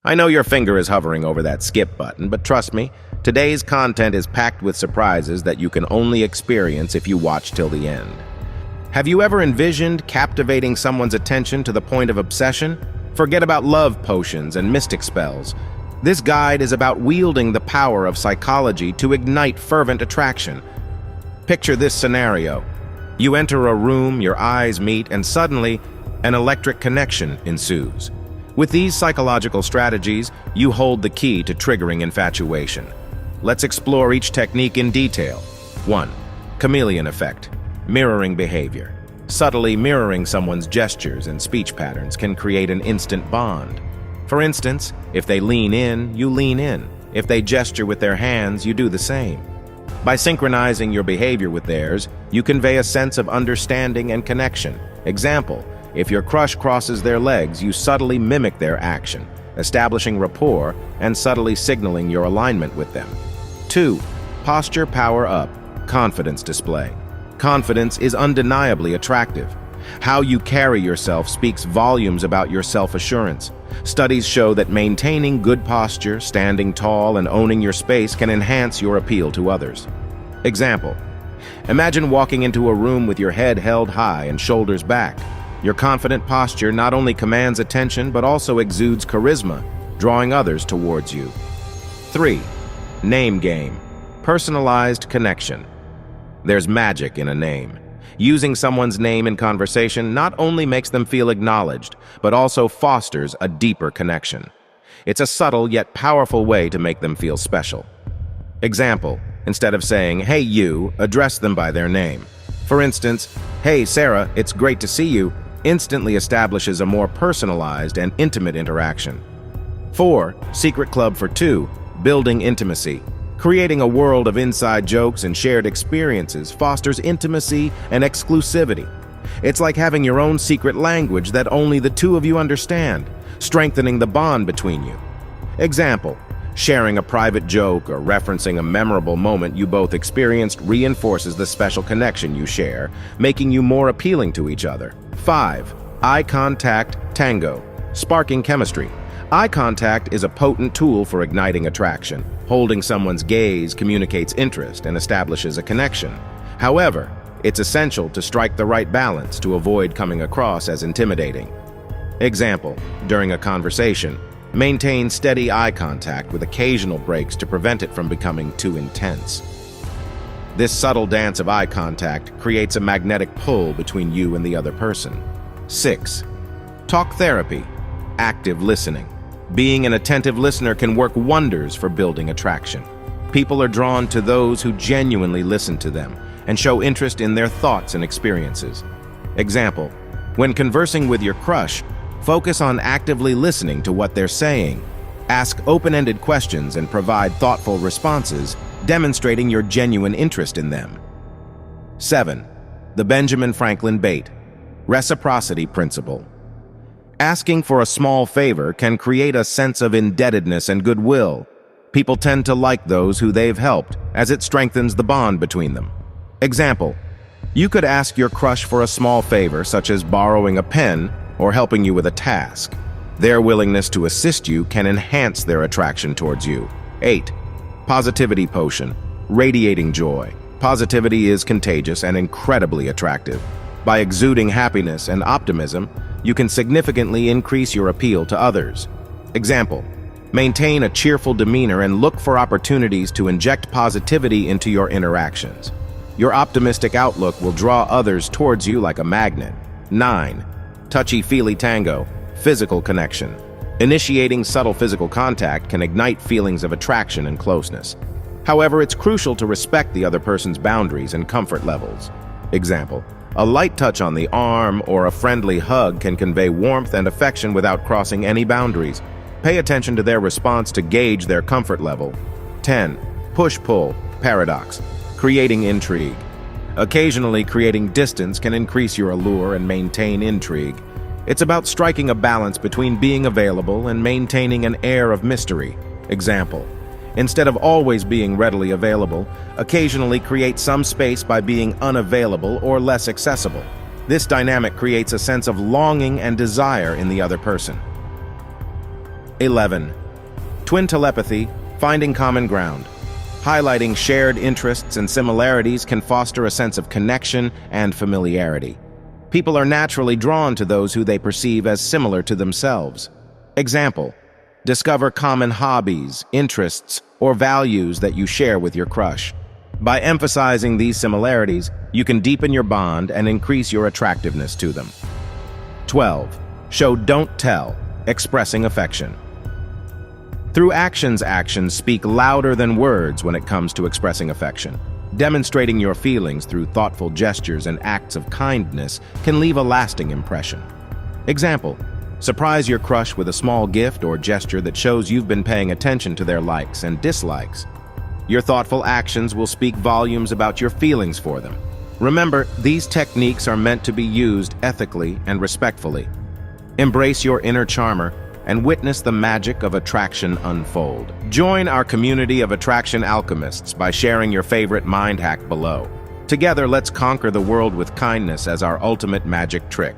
I know your finger is hovering over that skip button, but trust me, today's content is packed with surprises that you can only experience if you watch till the end. Have you ever envisioned captivating someone's attention to the point of obsession? Forget about love potions and mystic spells. This guide is about wielding the power of psychology to ignite fervent attraction. Picture this scenario. You enter a room, your eyes meet, and suddenly, an electric connection ensues. With these psychological strategies, you hold the key to triggering infatuation. Let's explore each technique in detail. 1. Chameleon effect. Mirroring behavior. Subtly mirroring someone's gestures and speech patterns can create an instant bond. For instance, if they lean in, you lean in. If they gesture with their hands, you do the same. By synchronizing your behavior with theirs, you convey a sense of understanding and connection. Example, if your crush crosses their legs, you subtly mimic their action, establishing rapport and subtly signaling your alignment with them. 2. Posture power up. Confidence display. Confidence is undeniably attractive. How you carry yourself speaks volumes about your self-assurance. Studies show that maintaining good posture, standing tall, and owning your space can enhance your appeal to others. Example, imagine walking into a room with your head held high and shoulders back. Your confident posture not only commands attention but also exudes charisma, drawing others towards you. 3. Name game. Personalized connection. There's magic in a name. Using someone's name in conversation not only makes them feel acknowledged, but also fosters a deeper connection. It's a subtle yet powerful way to make them feel special. Example, instead of saying, "Hey you," address them by their name. For instance, "Hey Sarah, it's great to see you," instantly establishes a more personalized and intimate interaction. 4. Secret club for 2. Building intimacy. Creating a world of inside jokes and shared experiences fosters intimacy and exclusivity. It's like having your own secret language that only the two of you understand, strengthening the bond between you. Example, sharing a private joke or referencing a memorable moment you both experienced reinforces the special connection you share, making you more appealing to each other. 5. Eye contact tango. Sparking chemistry. Eye contact is a potent tool for igniting attraction. Holding someone's gaze communicates interest and establishes a connection. However, it's essential to strike the right balance to avoid coming across as intimidating. Example, during a conversation, maintain steady eye contact with occasional breaks to prevent it from becoming too intense. This subtle dance of eye contact creates a magnetic pull between you and the other person. 6. Talk therapy. Active listening. Being an attentive listener can work wonders for building attraction. People are drawn to those who genuinely listen to them and show interest in their thoughts and experiences. Example, when conversing with your crush, focus on actively listening to what they're saying. Ask open-ended questions and provide thoughtful responses, demonstrating your genuine interest in them. 7. The Benjamin Franklin bait. Reciprocity principle. Asking for a small favor can create a sense of indebtedness and goodwill. People tend to like those who they've helped, as it strengthens the bond between them. Example, you could ask your crush for a small favor, such as borrowing a pen or helping you with a task. Their willingness to assist you can enhance their attraction towards you. 8. Positivity potion. Radiating joy. Positivity is contagious and incredibly attractive. By exuding happiness and optimism, you can significantly increase your appeal to others. Example, maintain a cheerful demeanor and look for opportunities to inject positivity into your interactions. Your optimistic outlook will draw others towards you like a magnet. 9. Touchy-feely tango. Physical connection. Initiating subtle physical contact can ignite feelings of attraction and closeness. However, it's crucial to respect the other person's boundaries and comfort levels. Example, a light touch on the arm or a friendly hug can convey warmth and affection without crossing any boundaries. Pay attention to their response to gauge their comfort level. 10. Push-pull paradox. Creating intrigue. Occasionally, creating distance can increase your allure and maintain intrigue. It's about striking a balance between being available and maintaining an air of mystery. Example, instead of always being readily available, occasionally create some space by being unavailable or less accessible. This dynamic creates a sense of longing and desire in the other person. 11. Twin telepathy, finding common ground. Highlighting shared interests and similarities can foster a sense of connection and familiarity. People are naturally drawn to those who they perceive as similar to themselves. Example: discover common hobbies, interests, or values that you share with your crush. By emphasizing these similarities, you can deepen your bond and increase your attractiveness to them. 12. Show don't tell, expressing affection. Through actions speak louder than words when it comes to expressing affection. Demonstrating your feelings through thoughtful gestures and acts of kindness can leave a lasting impression. Example: surprise your crush with a small gift or gesture that shows you've been paying attention to their likes and dislikes. Your thoughtful actions will speak volumes about your feelings for them. Remember, these techniques are meant to be used ethically and respectfully. Embrace your inner charmer and witness the magic of attraction unfold. Join our community of attraction alchemists by sharing your favorite mind hack below. Together, let's conquer the world with kindness as our ultimate magic trick.